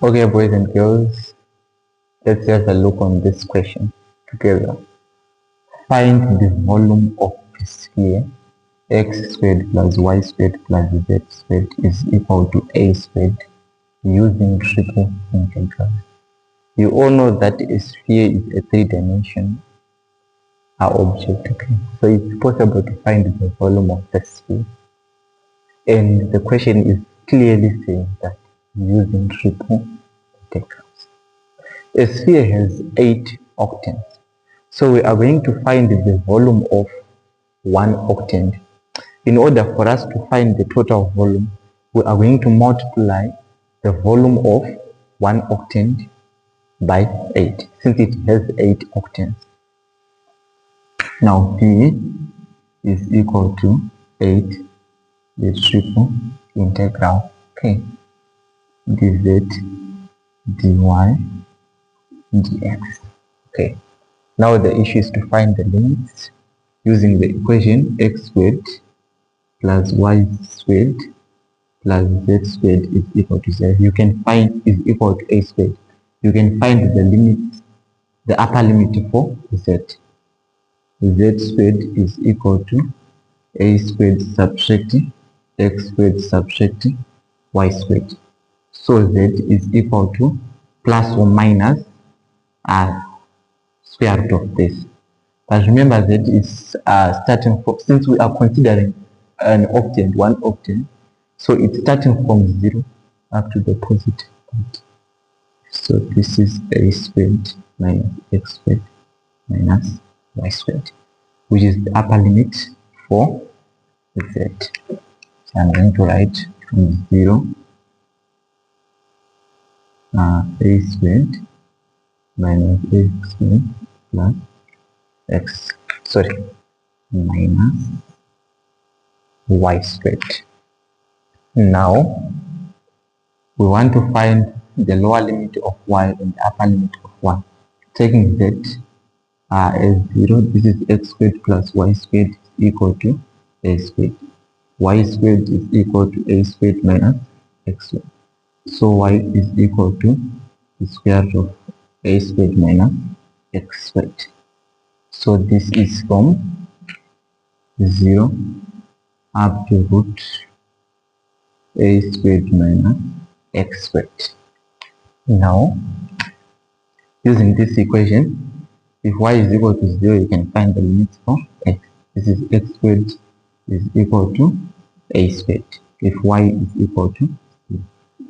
Okay, boys and girls, let's have a look on this question together. Find the volume of the sphere x squared plus y squared plus z squared is equal to a squared using triple integral. You all know that a sphere is a three-dimensional object, okay? So it's possible to find the volume of the sphere. And the question is clearly saying that using triple integrals. A sphere has 8 octants. So we are going to find the volume of one octant. In order for us to find the total volume, we are going to multiply the volume of one octant by 8, since it has 8 octants. Now V is equal to 8, the triple integral, okay, dz dy dx. Okay, now the issue is to find the limits using the equation x squared plus y squared plus z squared is equal to 0. You can find is equal to a squared. You can find the limit, the upper limit for z. Z squared is equal to a squared subtract x squared subtract y squared. So z is equal to plus or minus square root of this. But remember that is starting from, since we are considering an octant, one octant, so it's starting from 0 up to the positive point. So this is a squared minus x squared minus y squared, which is the upper limit for z. So I'm going to write from 0 a squared minus x squared plus minus y squared. Now we want to find the lower limit of y and the upper limit of y. Taking z as 0, this is x squared plus y squared is equal to a squared. Y squared is equal to a squared minus x squared. So y is equal to the square root of a squared minus x squared. So this is from 0 up to root a squared minus x squared. Now, using this equation, if y is equal to 0, you can find the limits for x. This is x squared is equal to a squared if y is equal to 0.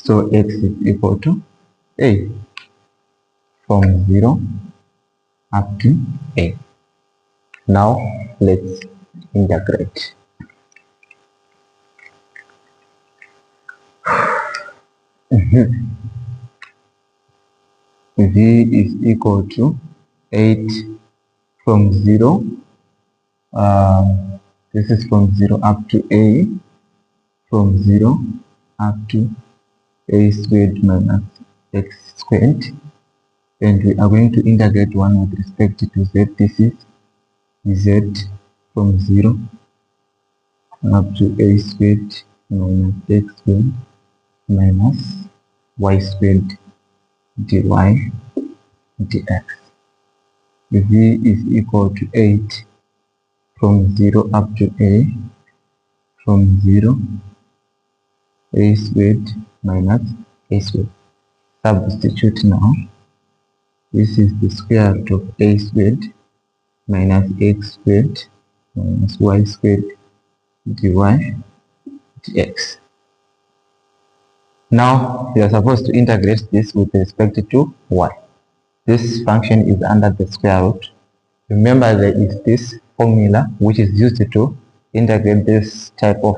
So x is equal to a from 0 up to a. Now let's integrate. V is equal to 8 from 0. This is from 0 up to a, from 0 up to a squared minus x squared. And we are going to integrate 1 with respect to z. This is z from 0 up to a squared minus x squared minus y squared dy dx. V is equal to 8 from 0 up to a, from 0 a squared minus a squared. Substitute now. This is the square root of a squared minus x squared minus y squared dy dx. Now you are supposed to integrate this with respect to y. This function is under the square root. Remember there is this formula which is used to integrate this type of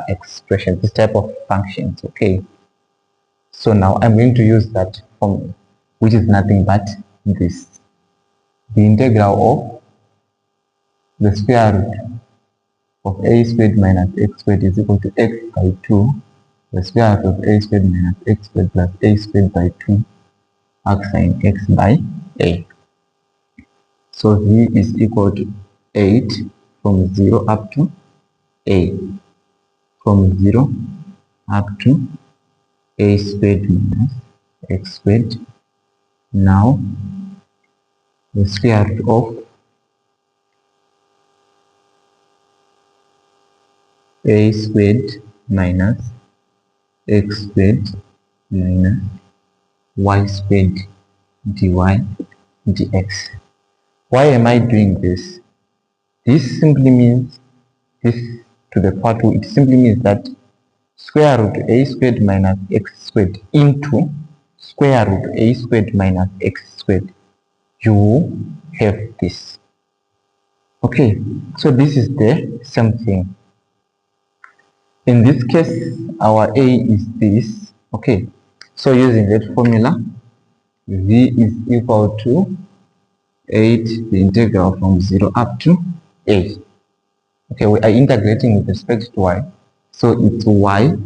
expression, this type of functions, okay? So now I'm going to use that formula, which is nothing but this. The integral of the square root of a squared minus x squared is equal to x by 2. The square root of a squared minus x squared plus a squared by 2 arc sine x by a. So v is equal to 8 from 0 up to a, from 0 up to a squared minus x squared. Now the square root of a squared minus x squared minus y squared dy dx. Why am I doing this? This simply means this to the power 2. It simply means that square root a squared minus x squared into square root a squared minus x squared. You have this. Okay, so this is the same thing. In this case, our a is this. Okay, so using that formula, v is equal to 8, the integral from 0 up to a. Okay, we are integrating with respect to y, so it's y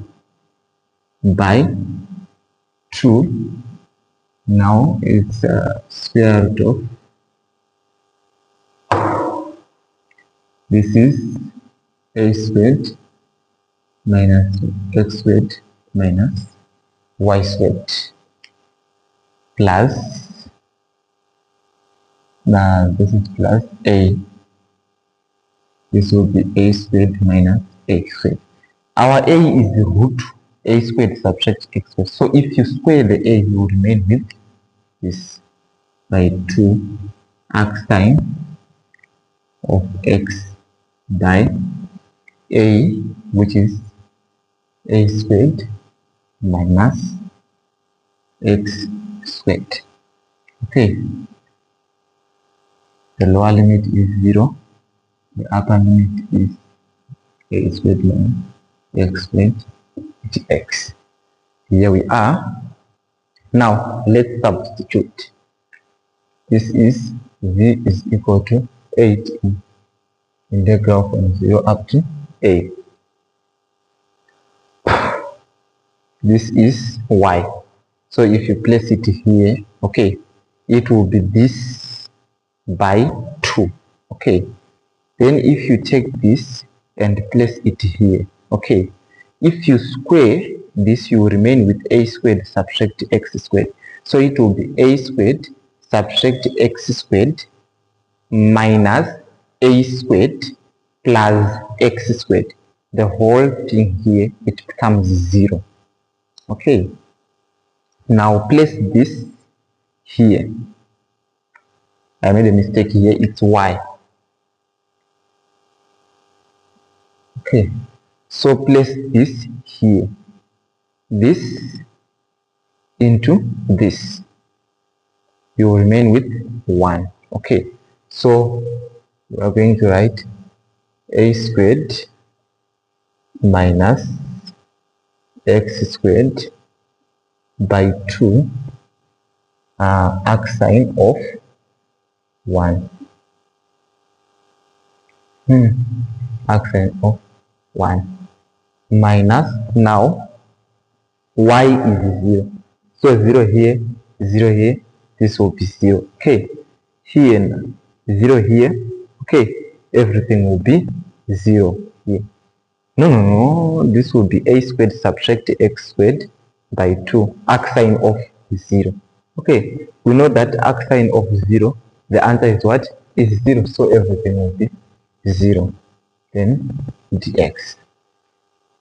by 2. Now it's square root of, this is a squared minus x squared minus y squared plus, now this is plus a, this will be a squared minus x squared. Our a is the root a squared subtract x squared, so if you square the a, you will remain with this by 2 arcsine of x by a, which is a squared minus x squared. Okay, the lower limit is 0, the upper limit is a squared minus x squared dx. Here we are. Now let's substitute. This is v is equal to 8 integral from 0 up to a. This is y. So if you place it here, okay, it will be this by 2. Okay, then if you take this and place it here, okay, if you square this, you will remain with a squared subtract x squared. So it will be a squared subtract x squared minus a squared plus x squared. The whole thing here, it becomes 0. Okay, now place this here. I made a mistake here, it's y. Okay, so place this here, this into this, you will remain with 1. Okay, so we are going to write a squared minus x squared by 2 arcsine of 1. Arcsine of 1 minus, now y is 0. So 0 here, 0 here, this will be 0. Okay, here 0 here, okay, everything will be 0 here. No, this will be a squared subtract x squared by 2 arcsine of 0. Okay, we know that arcsine of 0, the answer is what? Is 0, so everything will be 0. Then dx.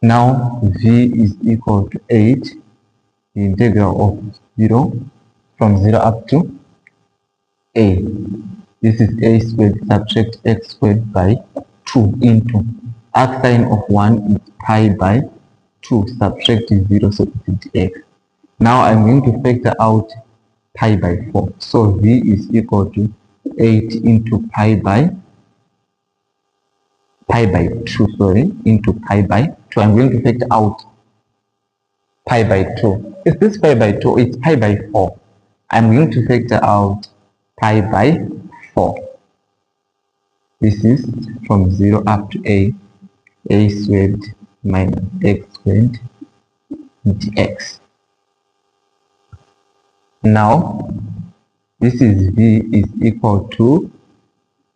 Now v is equal to 8, the integral of 0 from 0 up to a. This is a squared subtract x squared by 2 into arcsine of 1 is pi by 2 subtract 0, so it's dx. Now I'm going to factor out pi by 4. So v is equal to 8 into pi by 2, sorry, into pi by 2. I'm going to factor out pi by 2. Is this pi by 2? It's pi by 4. I'm going to factor out pi by 4. This is from 0 up to a squared minus x squared dx. Now this is v is equal to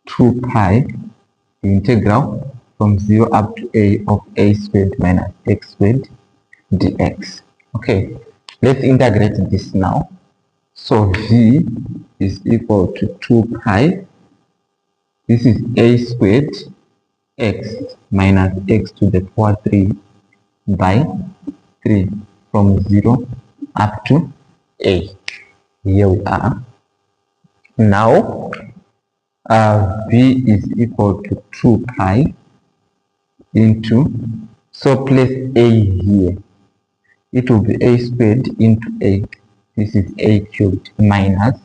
2 pi integral from 0 up to a of a squared minus x squared dx. Okay, Let's integrate this now. So v is equal to 2 pi. This is a squared x minus x to the power 3 by 3 from 0 up to a. Here we are. Now v is equal to 2 pi into, so place a here. It will be a squared into a. This is a cubed minus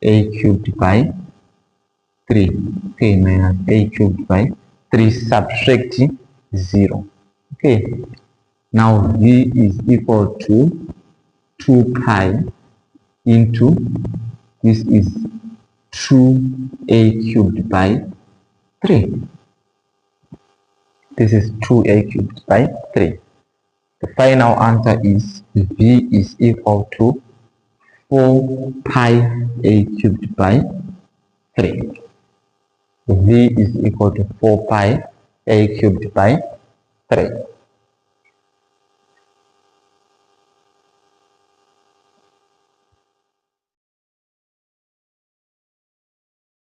a cubed by 3. Okay, minus a cubed by 3 subtract 0. Okay, now v is equal to 2 pi into, this is 2a cubed by 3. This is 2a cubed by 3. The final answer is v is equal to 4 pi a cubed by 3. V is equal to 4 pi a cubed by 3.